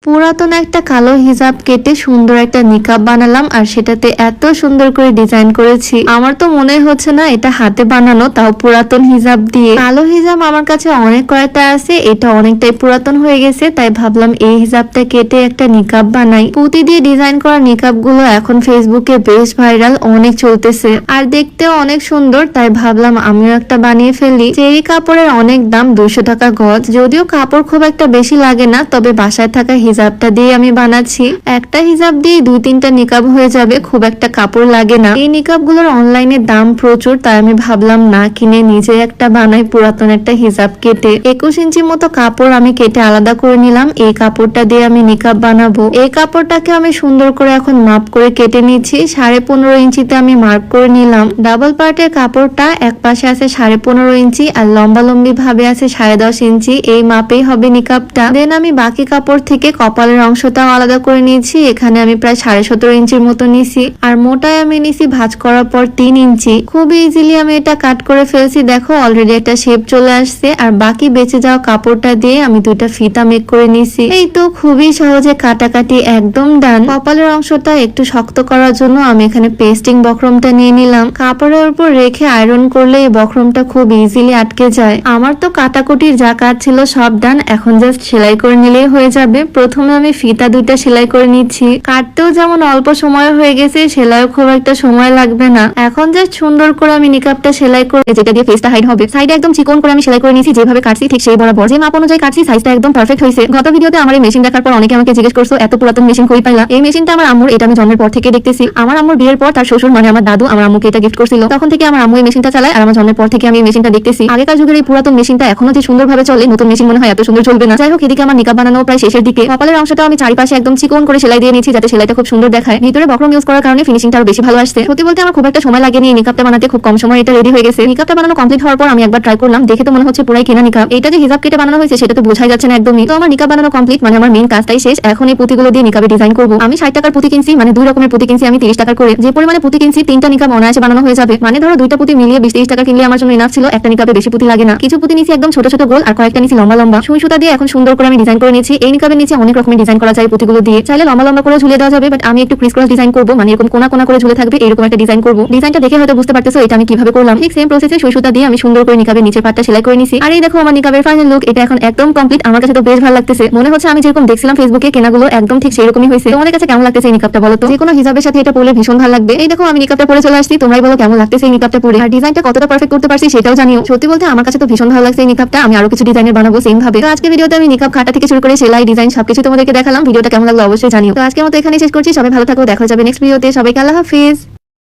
পুরাতন একটা কালো হিজাব কেটে সুন্দর একটা নিকাব বানালাম, আর সেটাতে এত সুন্দর করে ডিজাইন করেছি। আমার তো মনে হচ্ছে না এটা হাতে বানানো, তাও পুরাতন হিজাব দিয়ে। কালো হিজাব আমার কাছে অনেক কয়টা আছে, এটা অনেকটাই পুরাতন হয়ে গেছে, তাই ভাবলাম এই হিজাবটা কেটে একটা নিকাব বানাই। পুঁতি দিয়ে ডিজাইন করা নিকাব গুলো এখন ফেসবুকে বেশ ভাইরাল, অনেক চলতেছে আর দেখতেও অনেক সুন্দর, তাই ভাবলাম আমিও একটা বানিয়ে ফেলি। চেরি কাপড়ের অনেক দাম, 200 টাকা গজ। যদিও কাপড় খুব একটা বেশি লাগে না, তবে বাসায় থাকা হিজাবটা দিয়ে আমি বানাচ্ছি। একটা হিজাব দিয়ে 2-3টা নিকাব হয়ে যাবে, খুব একটা কাপড় লাগে না। এই নিকাব গুলোর অনলাইনে দাম প্রচুর, তাই আমি ভাবলাম না কিনে নিজে একটা বানাই পুরাতন একটা হিজাব কেটে। 21 ইঞ্চি মতো কাপড় আমি কেটে আলাদা করে নিলাম, এই কাপড়টা দিয়ে আমি নিকাব বানাবো। এই কাপড়টাকে আমি সুন্দর করে এখন মাপ করে কেটে নিচ্ছি। 15.5 ইঞ্চিতে আমি মার্ক করে নিলাম। ডাবল পার্টের কাপড়টা এক পাশে আছে 15.5 ইঞ্চি আর লম্বালম্বি ভাবে আছে 10.5 ইঞ্চি। এই মাপেই হবে নিকাবটা। দেন আমি বাকি কাপড় থেকে কপালের অংশটাও আলাদা করে নিয়েছি। এখানে আমি প্রায় 17.5 ইঞ্চির মতো নিছি, আর মোটায় আমি নিছি ভাঁজ করার পর 3 ইঞ্চি। খুব ইজিলি আমি এটা কাট করে ফেলছি। দেখো অলরেডি একটা শেপ চলে আসছে, আর বাকি বেঁচে যাওয়া কাপড়টা দিয়ে আমি 2টা ফিতা মেক করে নিছি। এই তো খুবই সহজে কাটাকাটি একদম ডান। কপালের অংশটা একটু শক্ত করার জন্য আমি এখানে পেস্টিং বক্রমটা নিয়ে নিলাম। কাপড়ের উপর রেখে আয়রন করলে এই বক্রমটা খুব ইজিলি আটকে যায়। আমার তো কাটাকুটির যা কাজ ছিল সব ডান, এখন জাস্ট সেলাই করে নিলেই হয়ে যাবে। প্রথমে আমি ফিতা 2টা সেলাই করে নিচ্ছি। কাটতেও যেমন অল্প সময় হয়ে গেছে, সেলাইও খুব একটা সময় লাগবে না। এখন জাস্ট সুন্দর করে আমি নিকাবটা সেলাই করে, যেটা দিয়ে ফেসটা হাইড হবে, সাইডে একদম চিকন করে আমি সেলাই করে নিয়েছি। যেভাবে কাটছি ঠিক সেই বরাবর, যে মাপ অনুযায়ী কাটছি, সাইজটা একদম পারফেক্ট হয়েছে। গত ভিডিওতে আমার এই মেশিন দেখার পর অনেকে আমাকে জিজ্ঞেস করছো এত পুরাতন মেশিন কই পাইলা। এই মেশিনটা আমার আম্মুর, এটা আমি জন্মের পর থেকে দেখতেছি। আমার আম্মুর বিয়ের পর তার শ্বশুর মানে আমার দাদু আমার আম্মুকে এটা গিফট করছিল। তখন থেকে আমার আম্মু এই মেশিনটা চালায়, আর আমার জন্মের পর থেকে আমি এই মেশিনটা দেখতেছি। আগেকার যুগের এই পুরাতন মেশিনটা এখনো যে সুন্দরভাবে চলে, নতুন মেশিন মনে হয় এত সুন্দর চলবে না। যাই হোক, এদিকে আমার নিকাব বানানো প্রায় শেষের দিকে। কপালের অংশটা আমি চারিপাশে একদম চিকন করে সেলাই দিয়ে নিচ্ছি, যাতে সেলাইটা খুব সুন্দর দেখায়। ভিতরে বক্রম ইউজ করার কারণে ফিনিশিংটা আরো বেশি ভালো আসছে। সত্যি বলতে আমার খুব একটা সময় লাগেনি এই নিকাবটা বানাতে, খুব কম সময় এটা রেডি হয়ে গেছে। নিকাবটা বানানো কমপ্লিট হওয়ার পর আমি একবার ট্রাই করলাম, দেখে তো মনে হচ্ছে পুরাই কেনা নিকাব। এটা যে হিজাব কেটে বানানো হয়েছে সেটা তো বোঝাই যাচ্ছে না একদমই। তো আমার নিকাব বানানো কমপ্লিট, মানে আমার মেইন কাজটাই শেষ। এখন এই পুঁতিগুলো দিয়ে নিকাবে ডিজাইন করব। আমি 60 টাকার পুঁতি কিনছি, মানে 2 রকমের পুঁতি কিনছি আমি 30 টাকার করে। যে পরিমাণে পুঁতি কিনছি 3টা নিকাব অনায়াসে বানানো হয়ে যাবে। মানে ধরো 2টা পুঁতি মিলিয়ে 20-30 টাকা কিনলে আমার জন্য এনাফ ছিল। একটা নিকাবে বেশি পুঁতি লাগে না। কিছু পুঁতি নিছি একদম ছোট ছোট গোল, আর কয়েকটা নিছি লম্বা লম্বা। সুই সুতা দিয়ে এখন সুন্দর করে আমি ডিজাইন করে নিয়েছি। এই নিকাবের নিচে অনেক রকমের ডিজাইন করা যায় পুঁতিগুলো দিয়ে। চাইলে লম্বা লম্বা করে ঝুলে দেওয়া যাবে, বাট আমি একটু ক্রিস ক্রস ডিজাইন করব, মানে এরকম কোনা কোনা করে ঝুলে থাকবে, এরকম একটা ডিজাইন করব। ডিজাইনটা দেখে হয়তো বুঝতে পারতেছো এটা আমি কিভাবে করলাম। ঠিক সেম প্রসেসে সুই সুতা দিয়ে আমি সুন্দর করে নিকাবের নিচের পাটটা সেলাই করে নিছি। আর এই দেখো আমার নিকাবের ফাইনাল লুক। এটা এখন একদম কমপ্লিট। আমার কাছে তো বেশ ভালো লাগতেছে। মনে হচ্ছে আমি যেরকম দেখছিলাম ফেসবুকে কেনাগুলো একদম ঠিক সেরকমই হয়েছে। তোমাদের কাছে কেমন লাগতেছে এই নিকাবটা বলো তো? যে কোনো হিজাবের সাথে এটা পরলে ভীষণ ভালো লাগবে। এই দেখো আমি নিকাবটা পরে চলে আসছি, তোমরাই বলো কেমন লাগতেছে এই নিকাবটা পরে, আর ডিজাইনটা কতটা পারফেক্ট করতে পারছি সেটাও জানিও। সত্যি বলতে আমার কাছে তো ভীষণ ভালো লাগছে এই নিকাবটা। আমি আরো কিছু ডিজাইনের বানাবো সেম ভাবে। তো আজকে ভিডিওতে আমি নিকাব কাটা থেকে শুরু করে সেলাই ডিজাইন সবকিছু তোমাদেরকে দেখালাম। ভিডিওটা কেমন লাগলো অবশ্যই জানিও। তো আজকের মতো এখানেই শেষ করছি। সবাই ভালো থাকো, দেখা যাবে নেক্সট ভিডিওতে। সবাইকে আল্লাহ হাফেজ।